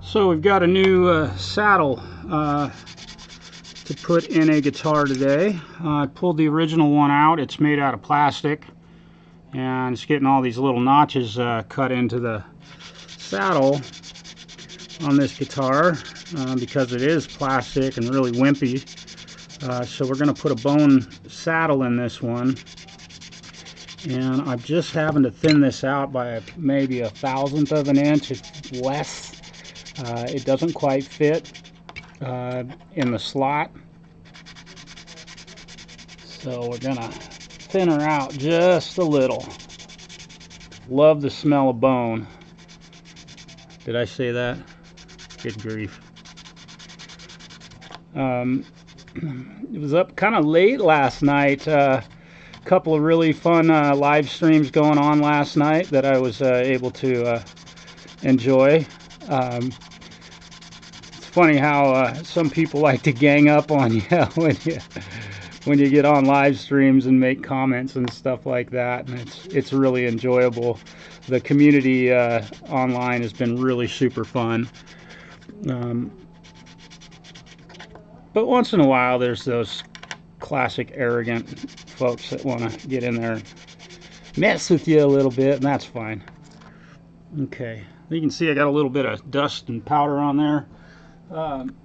So we've got a new saddle to put in a guitar today. I pulled the original one out. It's made out of plastic, and it's getting all these little notches cut into the saddle on this guitar because it is plastic and really wimpy. So we're going to put a bone saddle in this one, and I'm just having to thin this out by maybe 1/1000th of an inch. It's less. It doesn't quite fit in the slot, so we're gonna thin her out just a little. Love the smell of bone. Did I say that? Good grief. It was up kind of late last night. Couple of really fun live streams going on last night that I was able to enjoy. It's funny how some people like to gang up on you when you get on live streams and make comments and stuff like that, and it's really enjoyable. The community online has been really super fun. But once in a while there's those classic arrogant folks that want to get in there and mess with you a little bit, and that's fine. Okay, you can see I got a little bit of dust and powder on there.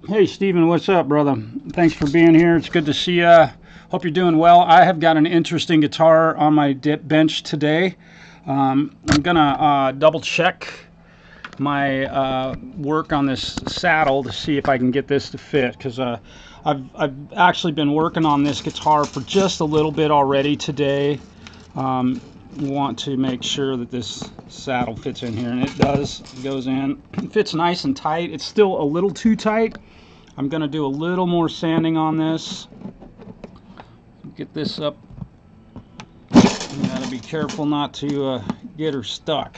Hey Steven, what's up, brother? Thanks for being here. It's good to see you. Hope you're doing well. I have got an interesting guitar on my dip bench today. I'm gonna double check my work on this saddle to see if I can get this to fit, because I've actually been working on this guitar for just a little bit already today. Want to make sure that this saddle fits in here, and it does. It goes in. It fits nice and tight. It's still a little too tight. I'm going to do a little more sanding on this. Get this up. You got to be careful not to get her stuck.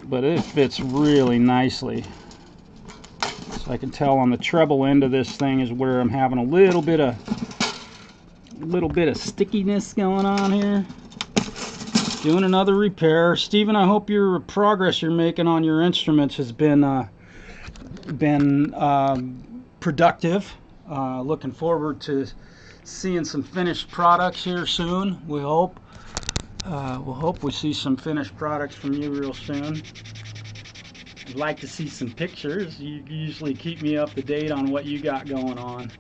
But it fits really nicely. So I can tell on the treble end of this thing is where I'm having a little bit of stickiness going on here. Doing another repair. Steven, I hope your progress you're making on your instruments has been productive. Looking forward to seeing some finished products here soon. We hope. We'll hope we see some finished products from you real soon. I'd like to see some pictures. You usually keep me up to date on what you got going on,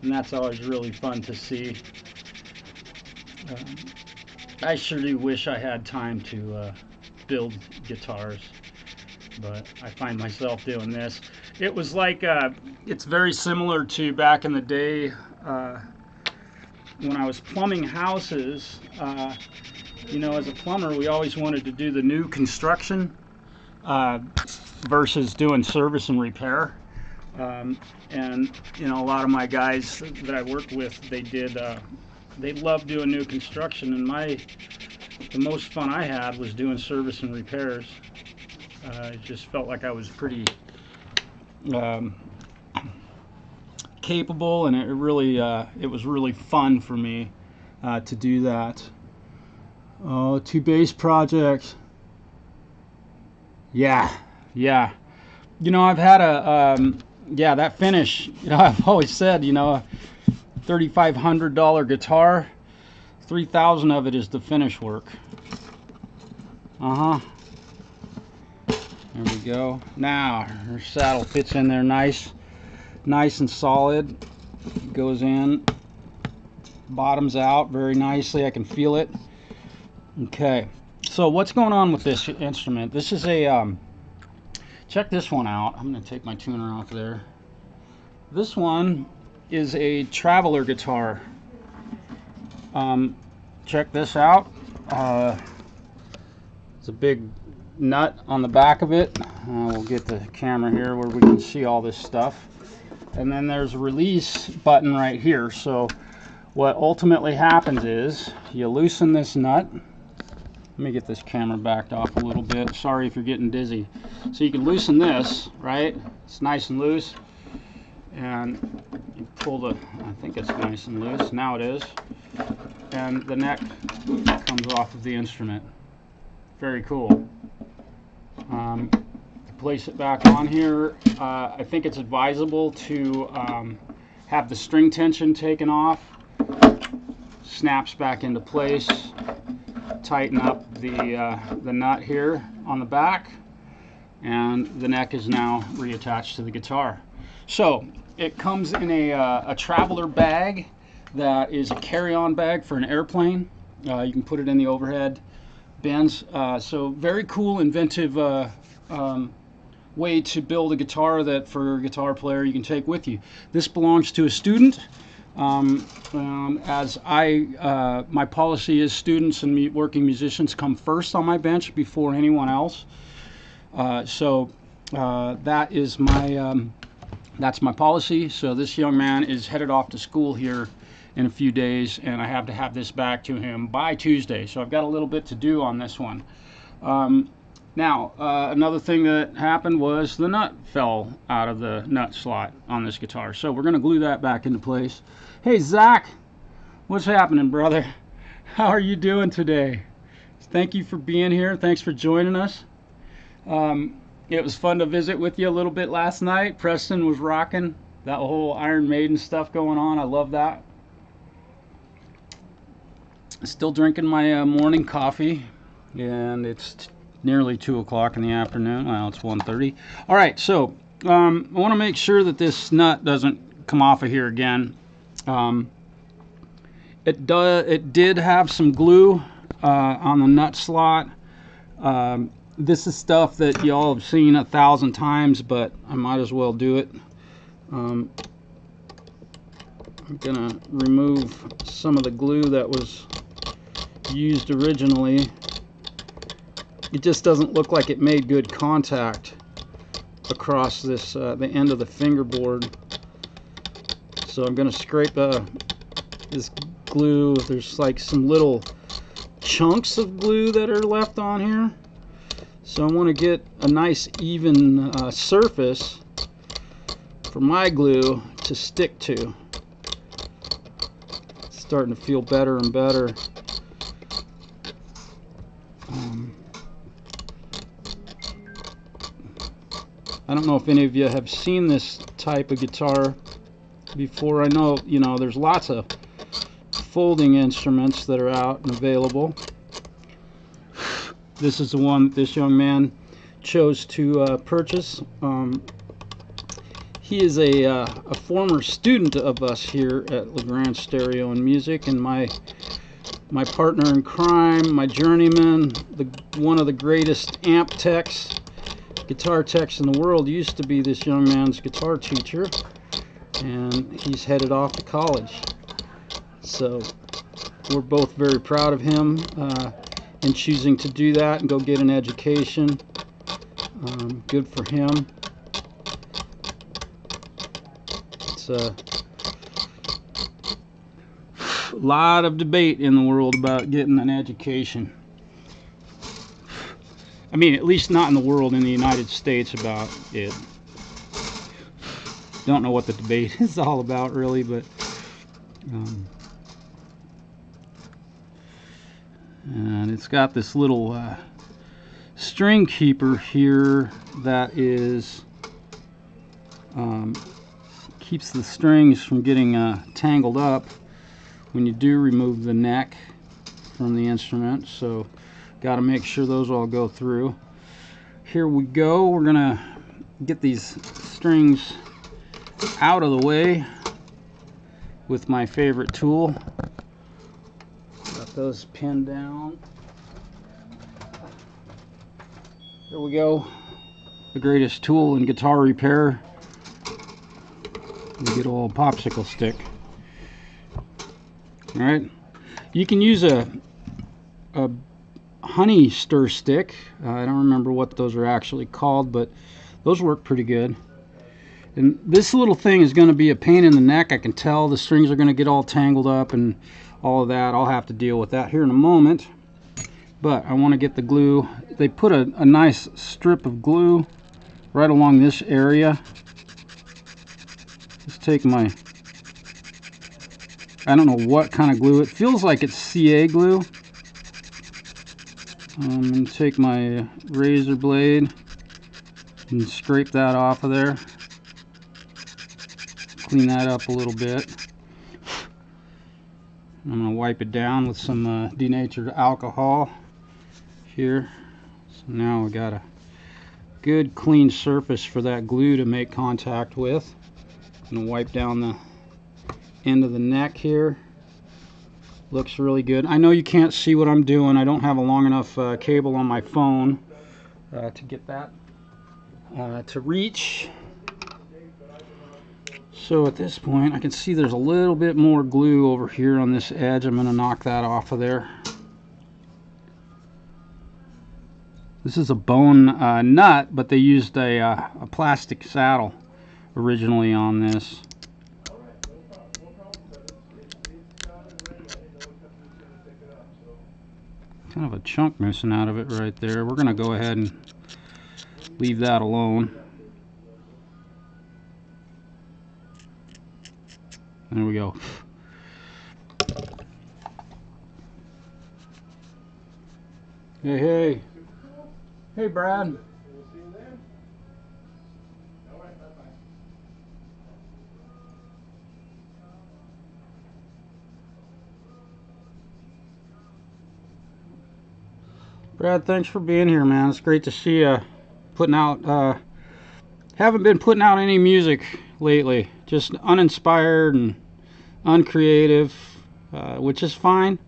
and that's always really fun to see. I sure do wish I had time to build guitars, but I find myself doing this. It was like, it's very similar to back in the day when I was plumbing houses. You know, as a plumber, we always wanted to do the new construction versus doing service and repair. And you know, a lot of my guys that I worked with, they loved doing new construction, and the most fun I had was doing service and repairs. It just felt like I was pretty capable, and it was really fun for me to do that. Oh, 2 bass projects. Yeah. You know, I've had that finish. You know, I've always said, you know, $3,500 guitar, $3,000 of it is the finish work. There we go. Now her saddle fits in there nice and solid. Goes in, bottoms out very nicely. I can feel it. Okay, so what's going on with this instrument? This is a check this one out. I'm going to take my tuner off there. This one is a traveler guitar. Check this out. It's a big nut on the back of it. We'll get the camera here where we can see all this stuff. And then there's a release button right here. So what ultimately happens is you loosen this nut, Let me get this camera backed off a little bit. Sorry if you're getting dizzy. So you can loosen this, right? It's nice and loose. And you pull the, I think it's nice and loose. Now it is. And the neck comes off of the instrument. Very cool. Place it back on here. I think it's advisable to have the string tension taken off. Snaps back into place. Tighten up the nut here on the back, and the neck is now reattached to the guitar. So it comes in a traveler bag that is a carry-on bag for an airplane. You can put it in the overhead bins. So very cool, inventive way to build a guitar that for a guitar player you can take with you. This belongs to a student. As my policy is students and working musicians come first on my bench before anyone else. That is that's my policy. So this young man is headed off to school here in a few days, and I have to have this back to him by Tuesday. So I've got a little bit to do on this one. Now, another thing that happened was the nut fell out of the nut slot on this guitar. So we're going to glue that back into place. Hey, Zach, what's happening, brother? How are you doing today? Thank you for being here. Thanks for joining us. It was fun to visit with you a little bit last night. Preston was rocking that whole Iron Maiden stuff going on. I love that. Still drinking my morning coffee, and it's nearly 2 o'clock in the afternoon. Well, it's 1:30. All right, so I want to make sure that this nut doesn't come off of here again. It did have some glue on the nut slot. This is stuff that y'all have seen 1,000 times, but I might as well do it. I'm gonna remove some of the glue that was used originally. It just doesn't look like it made good contact across this the end of the fingerboard. So I'm going to scrape this glue. There's like some little chunks of glue that are left on here. So I want to get a nice even surface for my glue to stick to. It's starting to feel better and better. I don't know if any of you have seen this type of guitar before. I know, you know, there's lots of folding instruments that are out and available. This is the one that this young man chose to purchase. He is a former student of us here at LeGrand Stereo and Music, and my partner in crime, my journeyman, one of the greatest amp techs, guitar techs in the world, used to be this young man's guitar teacher, and he's headed off to college. So we're both very proud of him in choosing to do that and go get an education. Good for him. It's a lot of debate in the world about getting an education. I mean, at least not in the world, in the United States, about it. Don't know what the debate is all about, really, but and it's got this little string keeper here that is keeps the strings from getting tangled up when you do remove the neck from the instrument. So got to make sure those all go through. Here we go. We're gonna get these strings out of the way with my favorite tool. Got those pinned down. There we go. The greatest tool in guitar repair. The good old popsicle stick. All right. You can use a honey stir stick. I don't remember what those are actually called, but those work pretty good. And this little thing is going to be a pain in the neck. I can tell the strings are going to get all tangled up and all of that. I'll have to deal with that here in a moment. but I want to get the glue. They put a nice strip of glue right along this area. Just take my, I don't know what kind of glue. It feels like it's CA glue. And take my razor blade and scrape that off of there. Clean that up a little bit. I'm going to wipe it down with some denatured alcohol here. So now we got a good clean surface for that glue to make contact with. I'm going to wipe down the end of the neck here. Looks really good. I know you can't see what I'm doing. I don't have a long enough cable on my phone to get that to reach. So at this point I can see there's a little bit more glue over here on this edge. I'm going to knock that off of there. This is a bone nut, but they used a plastic saddle originally on this. Kind of a chunk missing out of it right there. We're going to go ahead and leave that alone. There we go. Hey, hey. Hey, Brad. Brad, thanks for being here, man. It's great to see you putting out. Haven't been putting out any music lately. Just uninspired and uncreative, which is fine.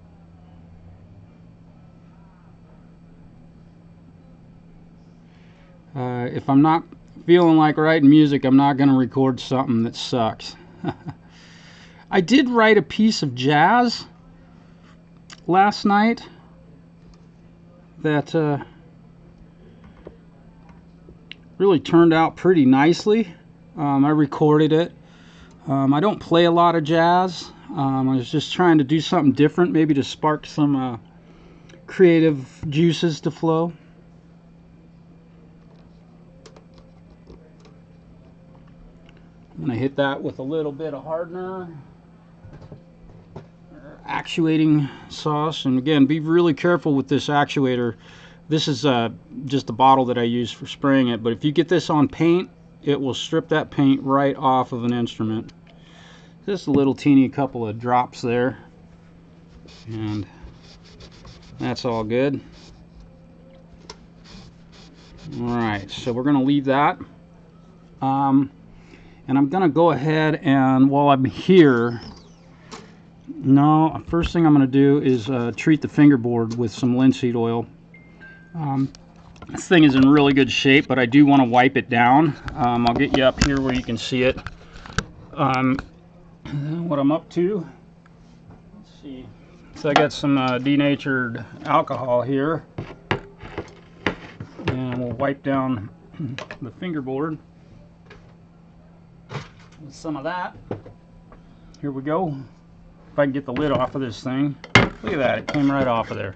If I'm not feeling like writing music, I'm not going to record something that sucks. I did write a piece of jazz last night that really turned out pretty nicely. I recorded it. I don't play a lot of jazz. I was just trying to do something different, maybe to spark some creative juices to flow. I'm going to hit that with a little bit of hardener, actuating sauce, and again, be really careful with this actuator. This is just the bottle that I use for spraying it, but if you get this on paint, it will strip that paint right off of an instrument. Just a little teeny couple of drops there, and that's all good. Alright, so we're going to leave that. And I'm going to go ahead and, while I'm here, first thing I'm going to do is treat the fingerboard with some linseed oil. This thing is in really good shape, but I do want to wipe it down. I'll get you up here where you can see it. What I'm up to. Let's see. So I got some denatured alcohol here. And we'll wipe down the fingerboard with some of that. Here we go. If I can get the lid off of this thing. Look at that, it came right off of there.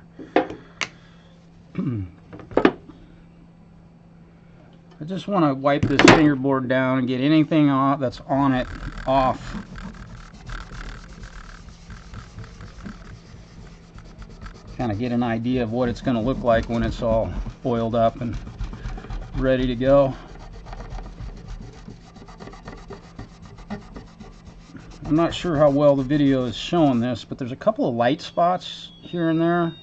I just want to wipe this fingerboard down and get anything off that's on it off. Kind of get an idea of what it's going to look like when it's all oiled up and ready to go. I'm not sure how well the video is showing this, but there's a couple of light spots here and there,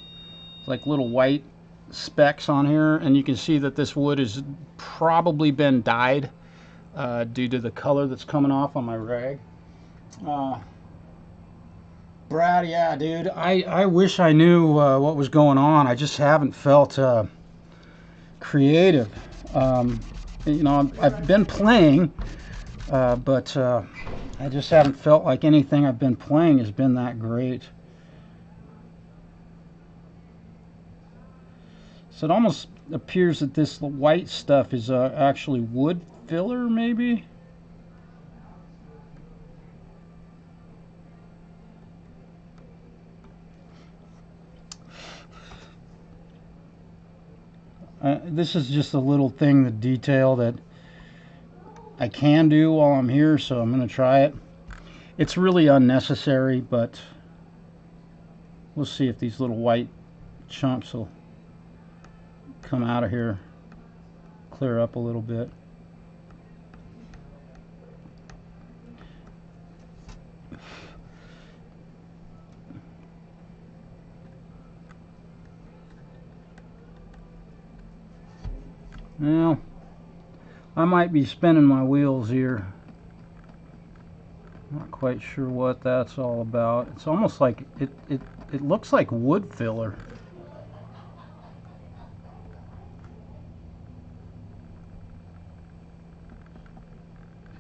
like little white specks on here, and you can see that this wood has probably been dyed due to the color that's coming off on my rag. Brad, yeah, dude, I wish I knew what was going on. I just haven't felt creative. You know, I've been playing, but I just haven't felt like anything I've been playing has been that great. So it almost appears that this white stuff is actually wood filler, maybe? This is just a little thing, the detail that I can do while I'm here, so I'm going to try it. It's really unnecessary, but we'll see if these little white chunks will come out of here, clear up a little bit. Now, I might be spinning my wheels here. Not quite sure what that's all about. It's almost like it looks like wood filler.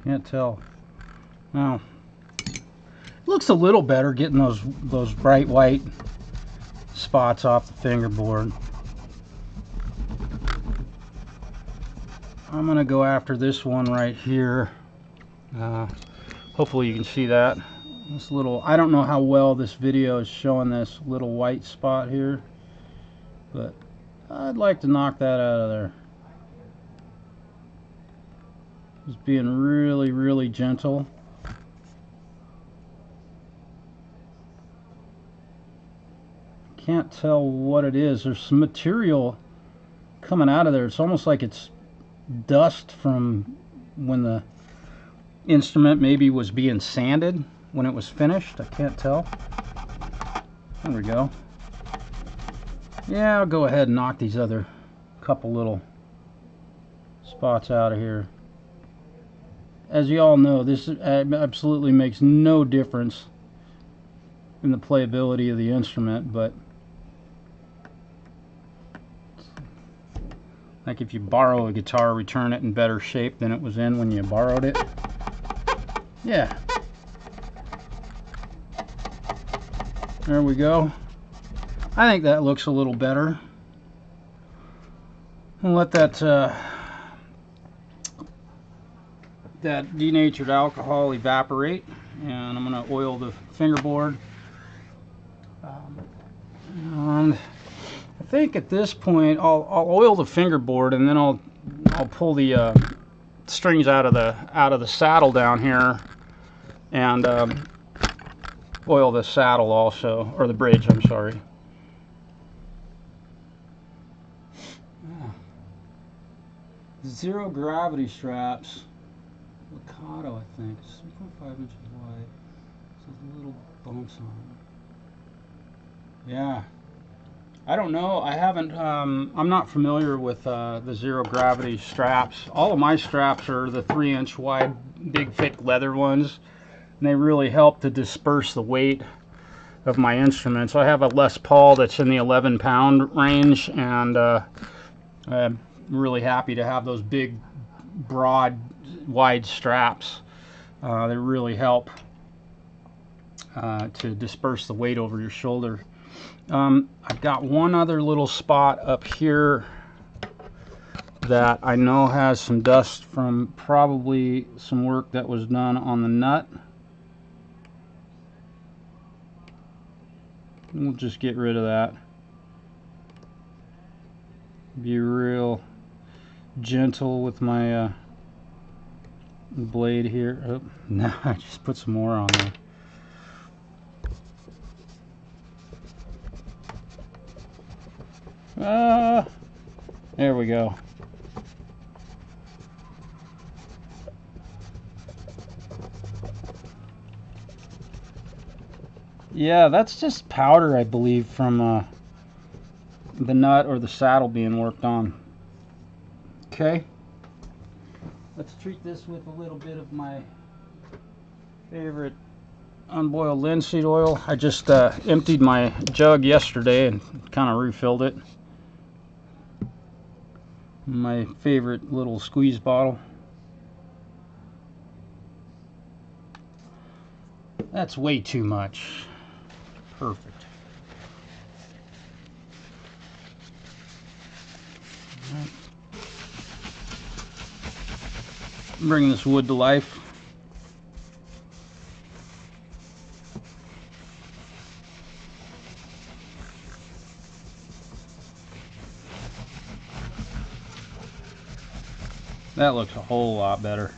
Can't tell. Now, it looks a little better getting those bright white spots off the fingerboard. I'm gonna go after this one right here. Hopefully you can see that. This little, I don't know how well this video is showing this little white spot here, but I'd like to knock that out of there. Just being really, really gentle. Can't tell what it is. There's some material coming out of there. It's almost like it's dust from when the instrument maybe was being sanded when it was finished. I can't tell. There we go. Yeah, I'll go ahead and knock these other couple little spots out of here. As you all know, this absolutely makes no difference in the playability of the instrument, but like if you borrow a guitar, return it in better shape than it was in when you borrowed it. Yeah. There we go. I think that looks a little better. I'll let that denatured alcohol evaporate, and I'm going to oil the fingerboard. And I think at this point I'll oil the fingerboard, and then I'll pull the strings out of the saddle down here, and oil the saddle also, or the bridge, I'm sorry. Zero gravity straps, Wttb, I think, 6.5 inches wide. So little bumps on it. Yeah, I don't know. I haven't. I'm not familiar with the zero gravity straps. All of my straps are the 3-inch wide, big, thick leather ones, and they really help to disperse the weight of my instrument. So I have a Les Paul that's in the 11-pound range, and I'm really happy to have those big, broad, wide straps. They really help to disperse the weight over your shoulder. I've got one other little spot up here that I know has some dust from probably some work that was done on the nut. We'll just get rid of that. Be real gentle with my blade here. Oh, no, I just put some more on there. There we go. Yeah, that's just powder, I believe, from the nut or the saddle being worked on. Okay. Let's treat this with a little bit of my favorite unboiled linseed oil. I just emptied my jug yesterday and kind of refilled it. My favorite little squeeze bottle. That's way too much. Perfect. Right. Bring this wood to life. That looks a whole lot better.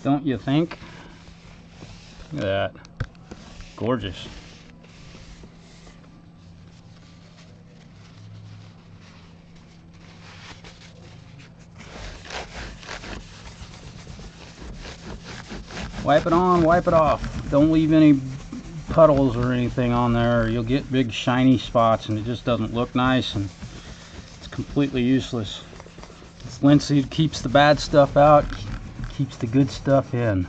Don't you think? Look at that. Gorgeous. Wipe it on, wipe it off. Don't leave any puddles or anything on there, or you'll get big shiny spots and it just doesn't look nice and it's completely useless. This linseed keeps the bad stuff out, keeps the good stuff in.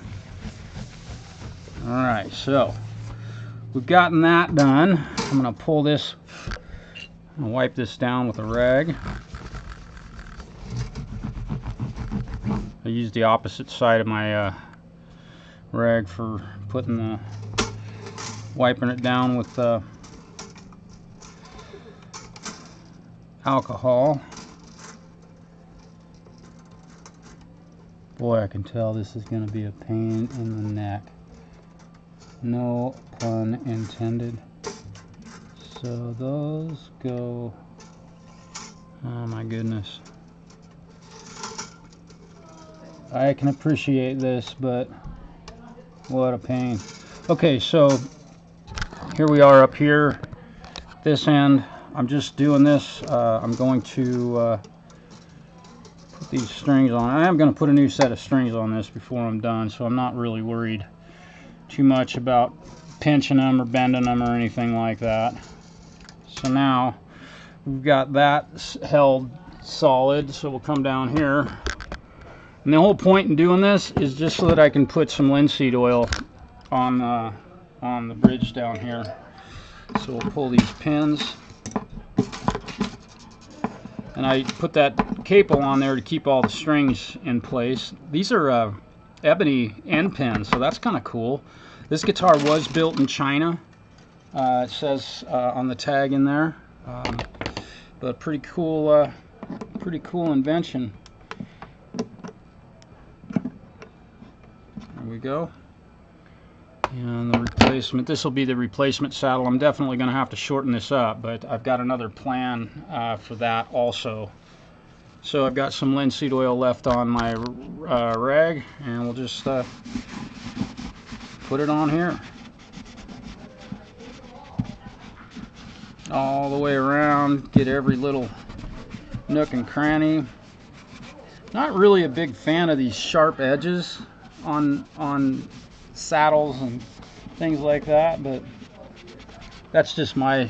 Alright, so we've gotten that done. I'm going to pull this and wipe this down with a rag. I used the opposite side of my rag for putting the wiping it down with alcohol. Boy, I can tell this is going to be a pain in the neck. No pun intended. So those go, oh my goodness. I can appreciate this, but what a pain. Okay, so here we are up here, this end. I'm just doing this. I'm going to put these strings on. I am going to put a new set of strings on this before I'm done, so I'm not really worried too much about pinching them or bending them or anything like that. So now we've got that held solid, so we'll come down here. And the whole point in doing this is just so that I can put some linseed oil on the bridge down here. So we'll pull these pins, and I put that cable on there to keep all the strings in place. These are ebony end pins, so that's kind of cool. This guitar was built in China. It says on the tag in there, but pretty cool invention. There we go. And the replacement, this will be the replacement saddle. I'm definitely going to have to shorten this up, but I've got another plan for that also. So I've got some linseed oil left on my rag, and we'll just put it on here. All the way around, get every little nook and cranny. Not really a big fan of these sharp edges on saddles and things like that, but that's just my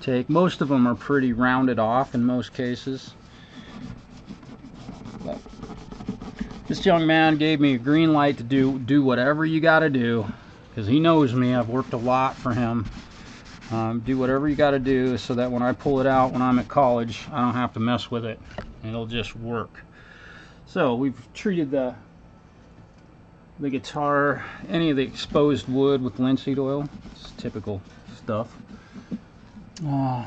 take. Most of them are pretty rounded off in most cases. But this young man gave me a green light to do whatever you got to do, because he knows me. I've worked a lot for him. Do whatever you got to do so that when I pull it out when I'm at college, I don't have to mess with it, and it'll just work. So we've treated the guitar, any of the exposed wood, with linseed oil. It's typical stuff. You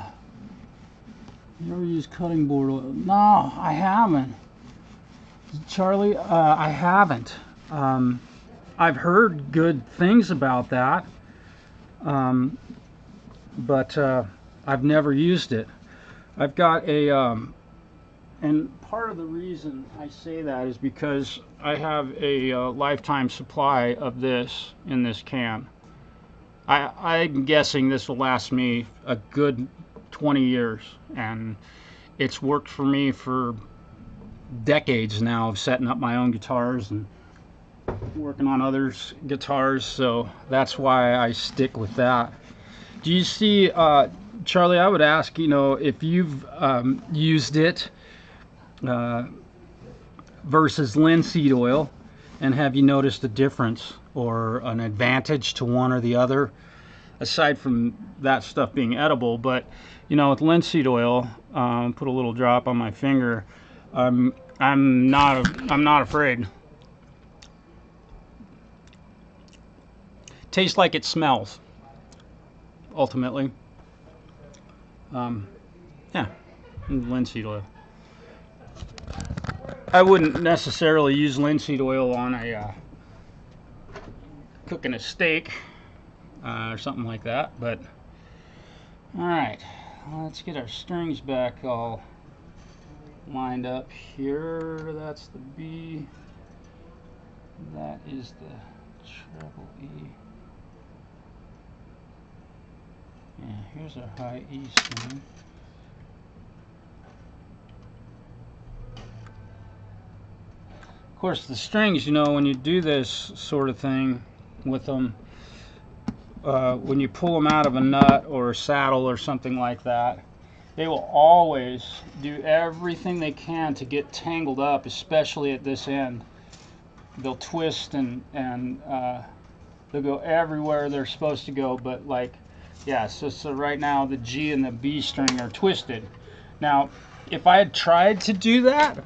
ever use cutting board oil? No, I haven't. Charlie, I haven't. I've heard good things about that, but I've never used it. I've got a and part of the reason I say that is because I have a lifetime supply of this in this can. I'm guessing this will last me a good 20 years, and it's worked for me for decades now of setting up my own guitars and working on others' guitars, so that's why I stick with that. Do you see, Charlie, I would ask, you know, if you've used it versus linseed oil, and have you noticed a difference or an advantage to one or the other, aside from that stuff being edible? But you know, with linseed oil, put a little drop on my finger. I'm not afraid. Tastes like it smells. Ultimately, yeah, linseed oil. I wouldn't necessarily use linseed oil on a cooking a steak or something like that, but all right, let's get our strings back all lined up here. That's the B. That is the treble E. Yeah, here's our high E string. Of course, the strings, you know, when you do this sort of thing with them, when you pull them out of a nut or a saddle or something like that, they will always do everything they can to get tangled up, especially at this end. They'll twist and they'll go everywhere they're supposed to go, but like, yeah, so right now the G and the B string are twisted. Now, if I had tried to do that,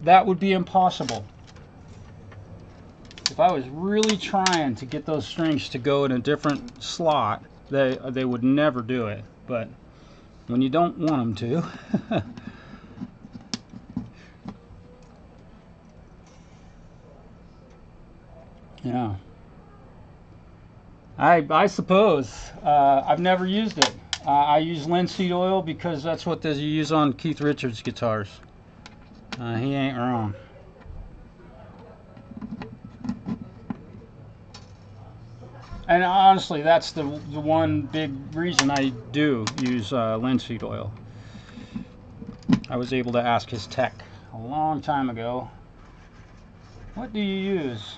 that would be impossible. If I was really trying to get those strings to go in a different slot, they would never do it. But when you don't want them to, yeah. I suppose I've never used it. I use linseed oil because that's what you use on Keith Richards guitars. He ain't wrong. And honestly, that's the one big reason I do use linseed oil. I was able to ask his tech a long time ago, what do you use?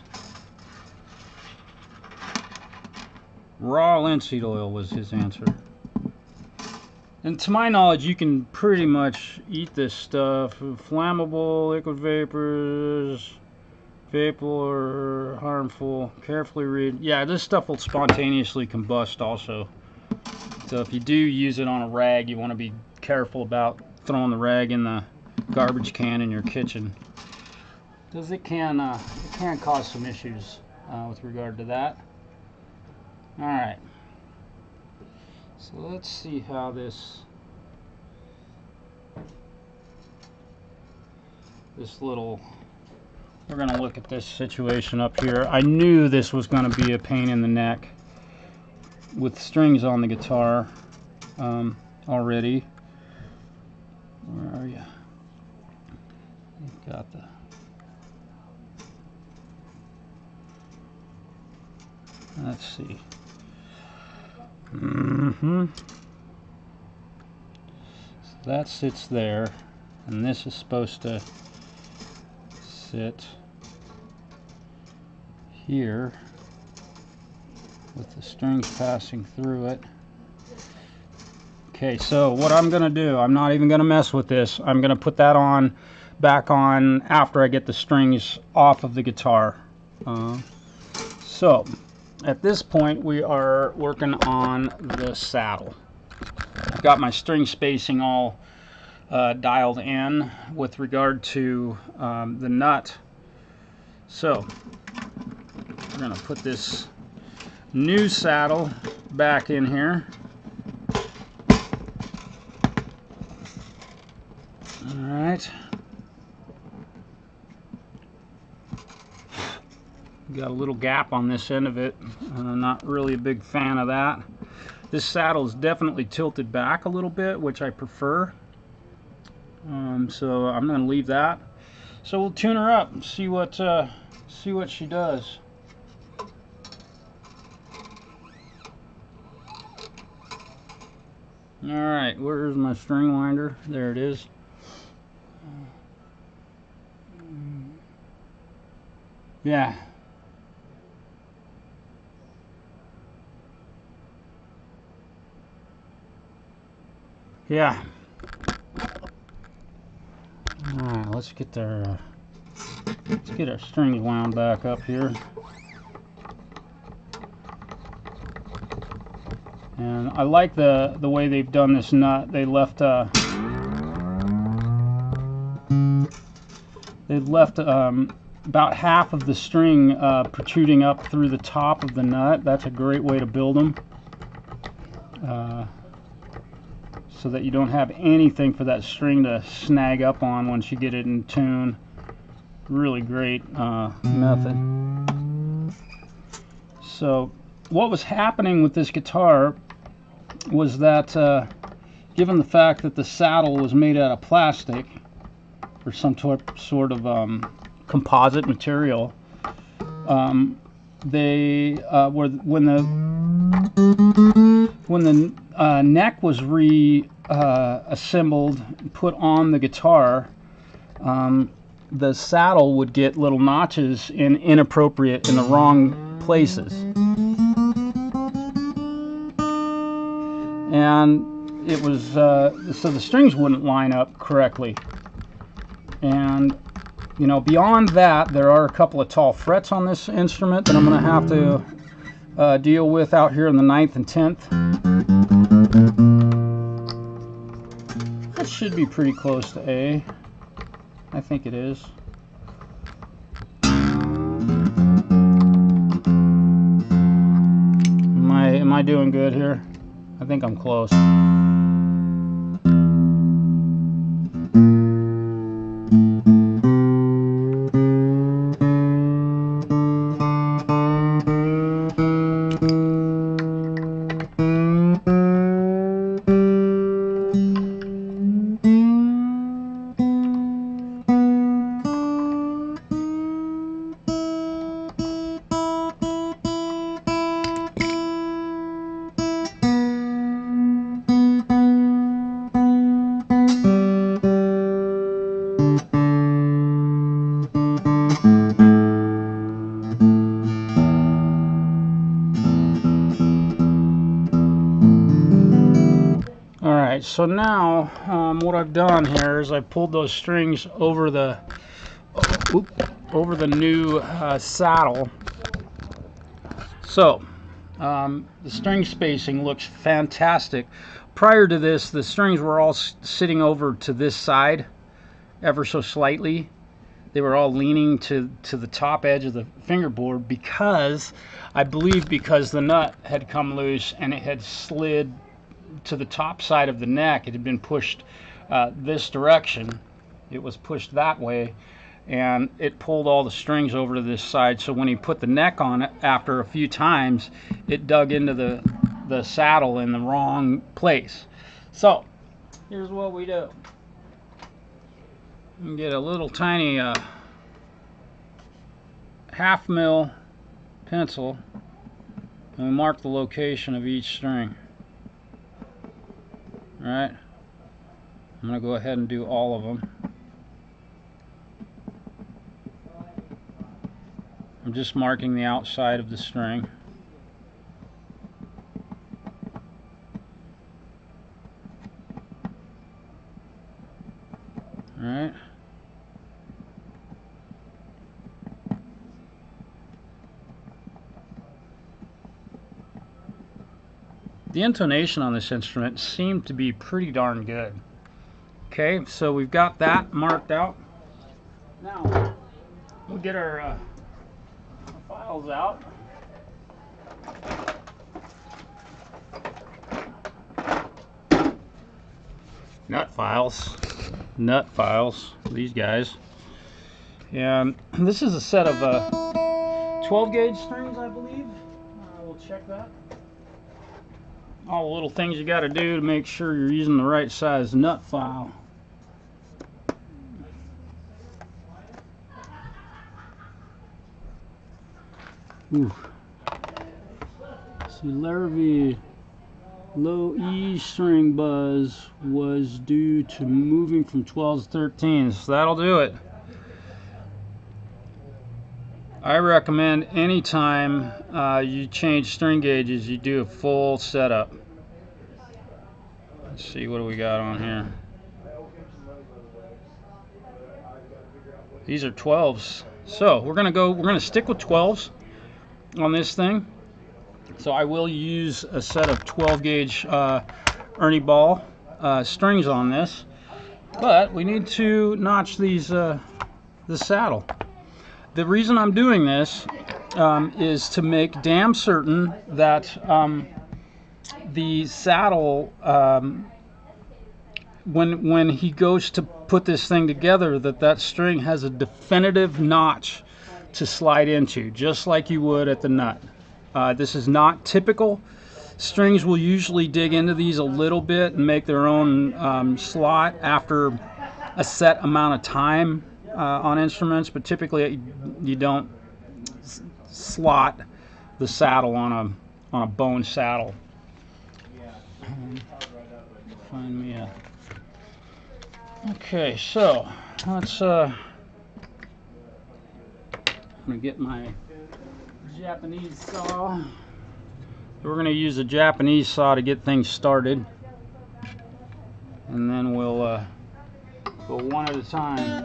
Raw linseed oil was his answer. And to my knowledge, you can pretty much eat this stuff. Flammable, liquid vapors, vapor or harmful, carefully read. Yeah, this stuff will spontaneously combust also. So if you do use it on a rag, you want to be careful about throwing the rag in the garbage can in your kitchen, because it can cause some issues with regard to that. All right, so let's see how this little, we're going to look at this situation up here. I knew this was going to be a pain in the neck with strings on the guitar already. Where are you? You've got the... Let's see. So that sits there, and this is supposed to sit here with the strings passing through it. Okay, so what I'm gonna do, I'm not even gonna mess with this. I'm gonna put that back on after I get the strings off of the guitar. So at this point we are working on the saddle. I've got my string spacing all dialed in with regard to the nut. So we're gonna put this new saddle back in here. Alright, got a little gap on this end of it. Not really a big fan of that. This saddle is definitely tilted back a little bit, which I prefer. So I'm going to leave that. So we'll tune her up and see what she does. Alright, where's my string winder? There it is. Yeah. Yeah. Alright, let's get our strings wound back up here. And I like the way they've done this nut. They left about half of the string protruding up through the top of the nut. That's a great way to build them, so that you don't have anything for that string to snag up on once you get it in tune. Really great method. So what was happening with this guitar was that given the fact that the saddle was made out of plastic, or some sort of composite material. They were when the neck was assembled, put on the guitar, the saddle would get little notches in the wrong places, and it was so the strings wouldn't line up correctly. And you know, beyond that, there are a couple of tall frets on this instrument that I'm going to have to deal with out here in the 9th and 10th. That should be pretty close to A. I think it is. Am I doing good here? I think I'm close. So now what I've done here is I pulled those strings over the new saddle. So the string spacing looks fantastic. Prior to this, the strings were all sitting over to this side ever so slightly. They were all leaning to the top edge of the fingerboard because I believe because the nut had come loose and it had slid to the top side of the neck. It had been pushed this direction. It was pushed that way, and it pulled all the strings over to this side. So when he put the neck on it, after a few times, it dug into the saddle in the wrong place. So here's what we do. We get a little tiny 1/2 mil pencil, and we mark the location of each string. Alright, I'm going to go ahead and do all of them. I'm just marking the outside of the string. Alright. The intonation on this instrument seemed to be pretty darn good. Okay, so we've got that marked out. Now we'll get our files out. Nut files, these guys. And this is a set of 12 gauge strings, I believe. We'll check that. All the little things you got to do to make sure you're using the right size nut file. Ooh. See, Larrabee low E string buzz was due to moving from 12s to 13s. So that'll do it. I recommend anytime you change string gauges, you do a full setup. Let's see, what do we got on here? These are 12s. So we're gonna stick with 12s on this thing. So I will use a set of 12 gauge Ernie Ball strings on this, but we need to notch these the saddle. The reason I'm doing this is to make damn certain that the saddle, when he goes to put this thing together, that string has a definitive notch to slide into, just like you would at the nut. This is not typical. Strings will usually dig into these a little bit and make their own slot after a set amount of time on instruments, but typically you don't slot the saddle on a bone saddle. Find me a. Okay, so let's. I'm gonna get my Japanese saw. We're gonna use a Japanese saw to get things started, and then we'll go one at a time.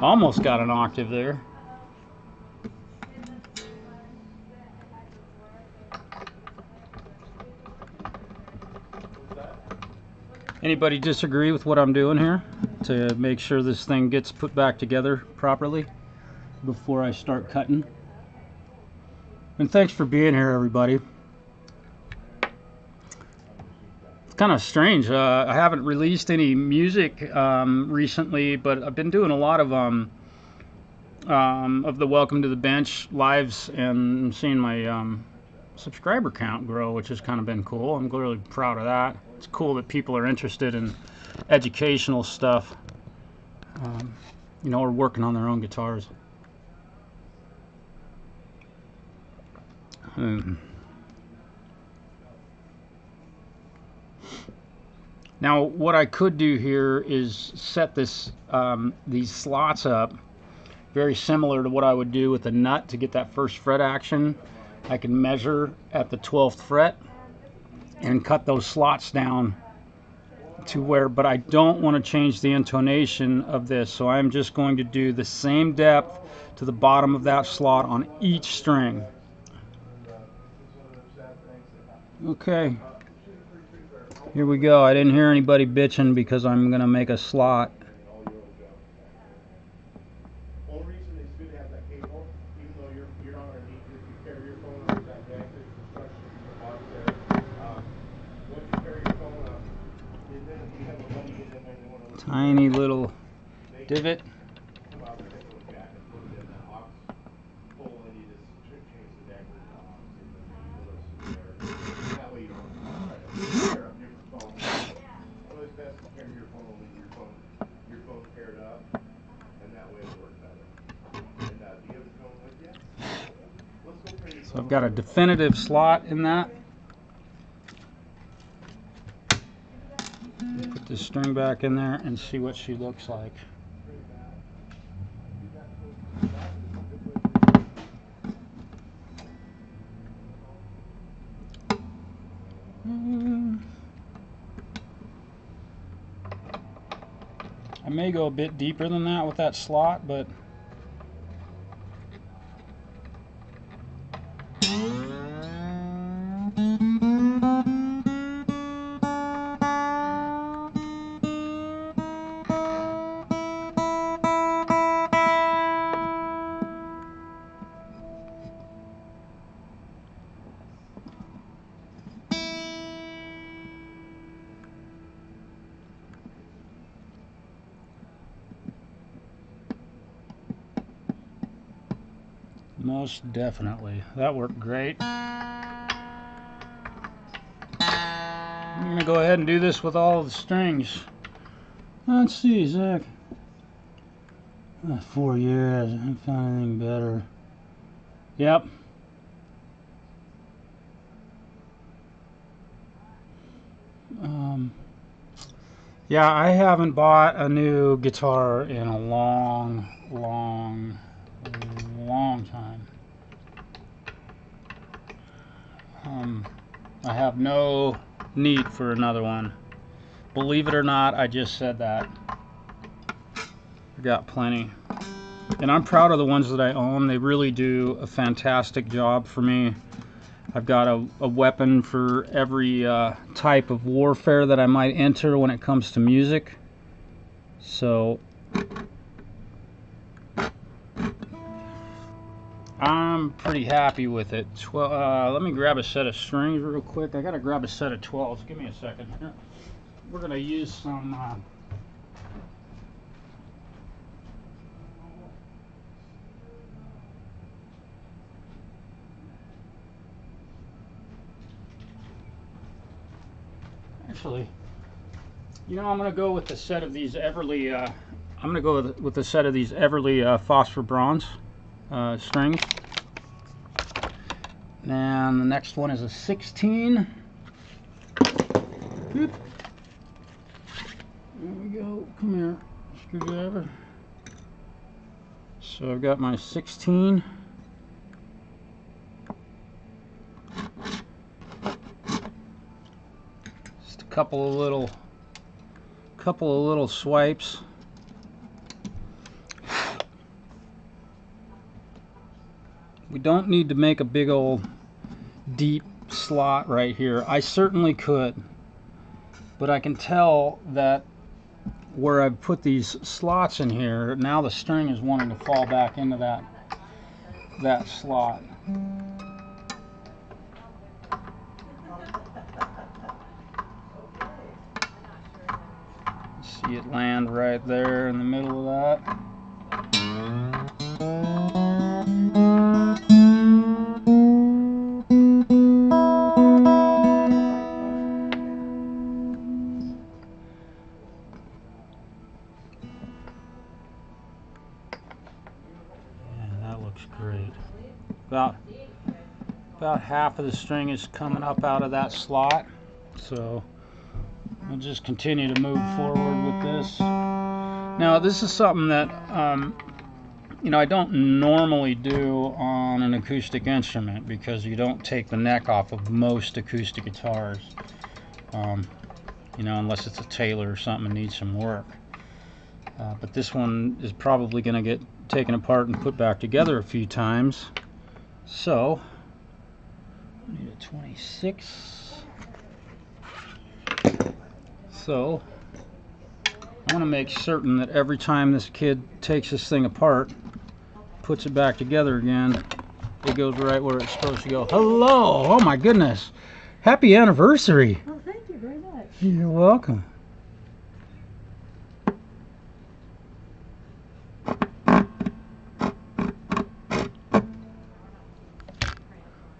Almost got an octave there. Anybody disagree with what I'm doing here to make sure this thing gets put back together properly before I start cutting? And thanks for being here, everybody. It's kind of strange. I haven't released any music recently, but I've been doing a lot of the Welcome to the Bench lives and seeing my subscriber count grow, which has kind of been cool. I'm really proud of that. It's cool that people are interested in educational stuff, you know, or working on their own guitars. Now, what I could do here is set this these slots up very similar to what I would do with a nut to get that first fret action. I can measure at the 12th fret and cut those slots down to where, but I don't want to change the intonation of this, so I'm just going to do the same depth to the bottom of that slot on each string. Okay, here we go. I didn't hear anybody bitching because I'm going to make a slot. Tiny little divot. So I've got a definitive slot in that. Put this string back in there and see what she looks like. I may go a bit deeper than that with that slot, but most definitely. That worked great. I'm going to go ahead and do this with all the strings. Let's see, Zach. 4 years. I haven't found anything better. Yep. Yeah, I haven't bought a new guitar in a long time. I have no need for another one. Believe it or not, I just said that. I got plenty. And I'm proud of the ones that I own. They really do a fantastic job for me. I've got a weapon for every type of warfare that I might enter when it comes to music. So I'm pretty happy with it. Let me grab a set of strings real quick. I gotta grab a set of 12s. Give me a second here. We're gonna use some Actually, you know, I'm going to go with the set of these Everly. I'm going to go with the set of these Everly phosphor bronze strings. And the next one is a 16. There we go. Come here, screwdriver. So I've got my 16. Just a couple of little swipes. We don't need to make a big old deep slot right here. I certainly could, but I can tell that where I've put these slots in here, now the string is wanting to fall back into that slot. See it land right there in the middle of that. Great. About half of the string is coming up out of that slot, so I'll just continue to move forward with this. Now this is something that you know, I don't normally do on an acoustic instrument because you don't take the neck off of most acoustic guitars, you know, unless it's a Taylor or something that needs some work. But this one is probably going to get taken apart and put back together a few times. So, I need a 26. So, I want to make certain that every time this kid takes this thing apart, puts it back together again, it goes right where it's supposed to go. Hello! Oh my goodness! Happy anniversary! Oh, thank you very much. You're welcome.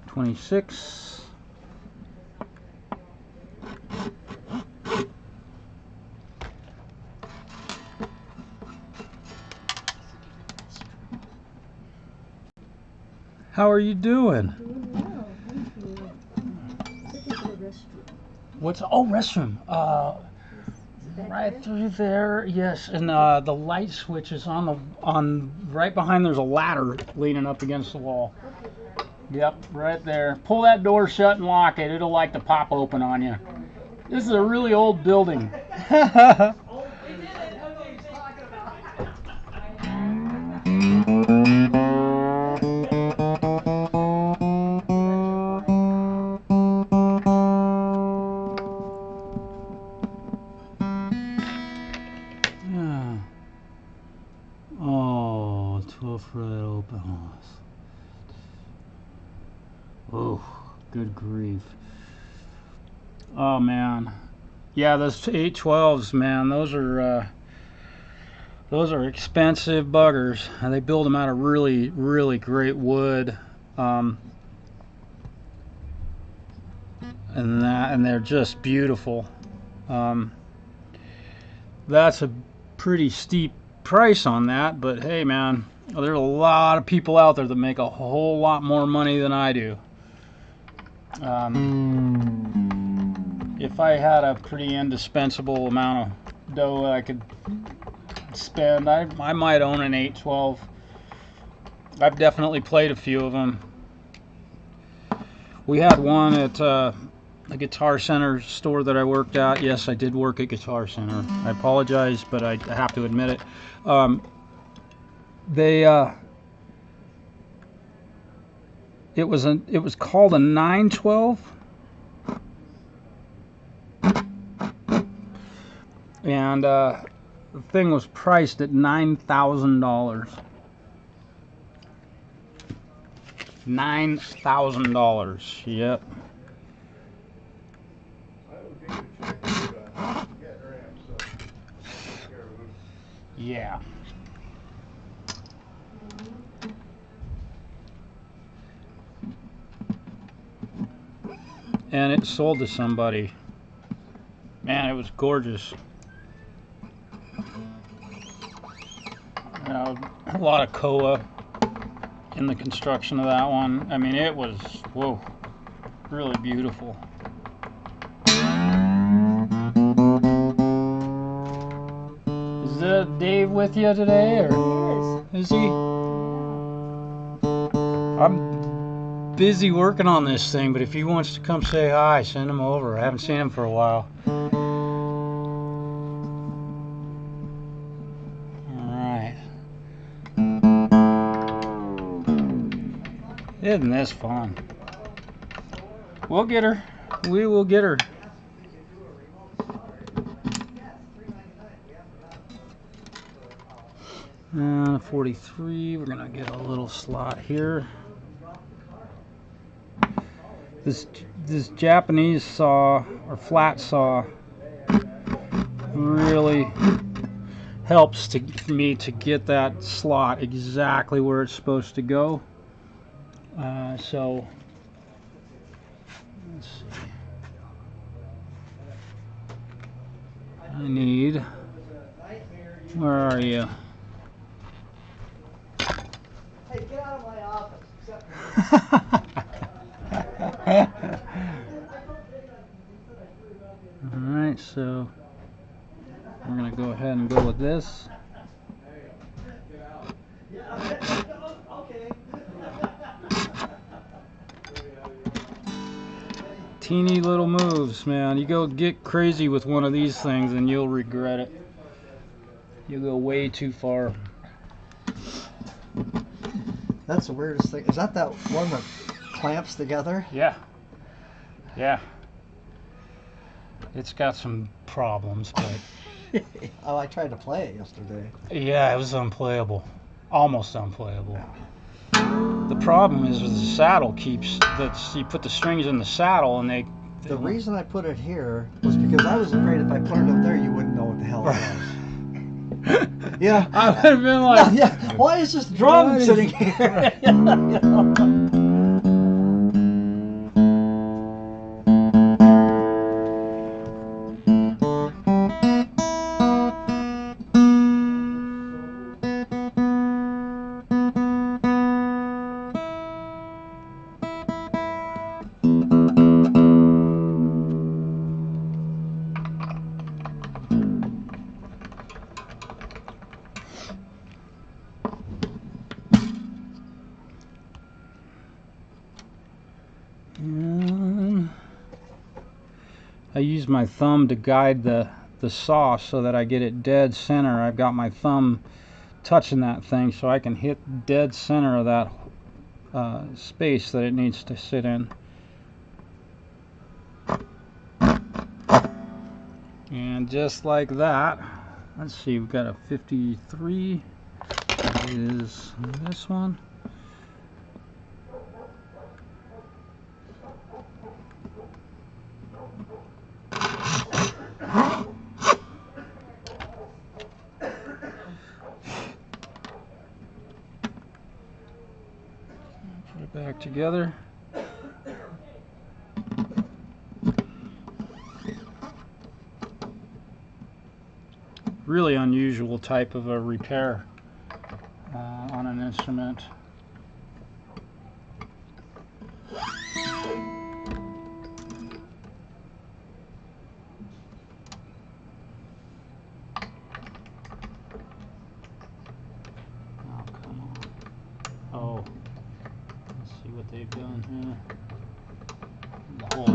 $26. How are you doing? Doing well, thank you. Looking for the restroom. What's restroom? Right through there, yes. And the light switch is on right behind. There's a ladder leaning up against the wall. Okay. Yep, right there. Pull that door shut and lock it. It'll like to pop open on you. This is a really old building. Oh, 12-foot open house. Oh, good grief. Oh man, yeah, those 812s, man, those are expensive buggers, and they build them out of really, really great wood, and they're just beautiful. That's a pretty steep price on that, but hey, man, there's a lot of people out there that make a whole lot more money than I do. If I had a pretty indispensable amount of dough I could spend, I might own an 812. I've definitely played a few of them. We had one at a Guitar Center store that I worked at. Yes, I did work at Guitar Center. I apologize, but I have to admit it. It was called a 912. And the thing was priced at $9,000. $9,000. Yep. Yeah. And it sold to somebody. Man, it was gorgeous. A lot of koa in the construction of that one. I mean, it was, whoa, really beautiful. Is Dave with you today, or He is. is he? I'm busy working on this thing, but if he wants to come say hi, send him over. I haven't seen him for a while. Alright. Isn't this fun? We'll get her. We will get her. 43, we're gonna get a little slot here. This Japanese saw, or flat saw, really helps me to get that slot exactly where it's supposed to go. So let's see. I need, where are you? Hey, get out of my office. Alright, so we're going to go ahead and go with this. Teeny little moves, man. You go get crazy with one of these things and you'll regret it. You'll go way too far. That's the weirdest thing. Is that one that clamps together? Yeah. Yeah. It's got some problems, but... Oh, I tried to play it yesterday. Yeah, it was unplayable. Almost unplayable. The problem is with the saddle keeps... you put the strings in the saddle and they The reason I put it here was because I was afraid if I put it up there, you wouldn't know what the hell it was. Yeah. I would have been like... Yeah. Why is this drum sitting here? You know? I use my thumb to guide the saw so that I get it dead center. I've got my thumb touching that thing so I can hit dead center of that space that it needs to sit in. And just like that, let's see, we've got a 53. That is this one. Put it back together. Really unusual type of a repair on an instrument. Oh, come on. Oh, let's see what they've done here. The whole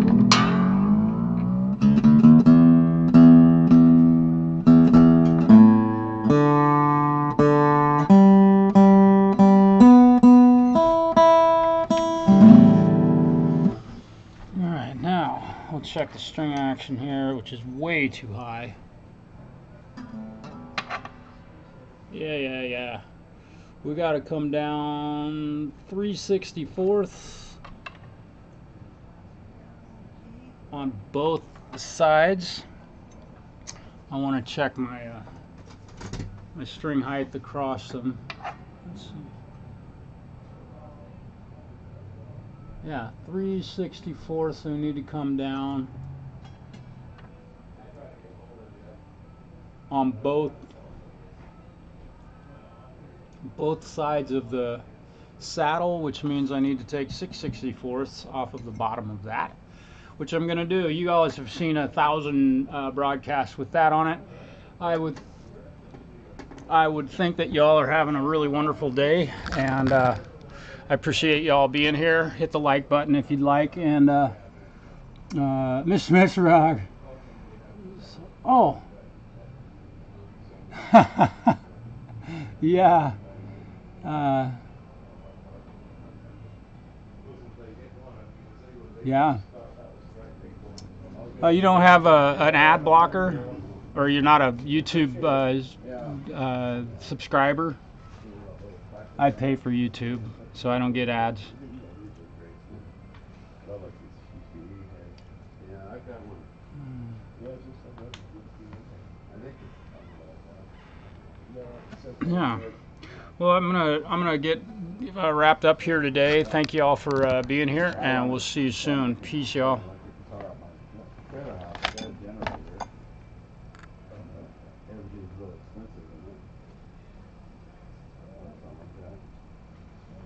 check the string action here, which is way too high. Yeah. We got to come down 3/64 on both sides. I want to check my my string height across them. Let's see. Yeah, 3/64, so we need to come down on both sides of the saddle, which means I need to take 6/64 off of the bottom of that, which I'm going to do. You guys have seen 1,000 broadcasts with that on it. I would think that y'all are having a really wonderful day, and I appreciate y'all being here. Hit the like button if you'd like, and Mr. Rock. Oh. Yeah. Yeah. You don't have an ad blocker, or you're not a YouTube subscriber? I pay for YouTube, so I don't get ads. Yeah. Well, I'm gonna get wrapped up here today. Thank you all for being here, and we'll see you soon. Peace, y'all.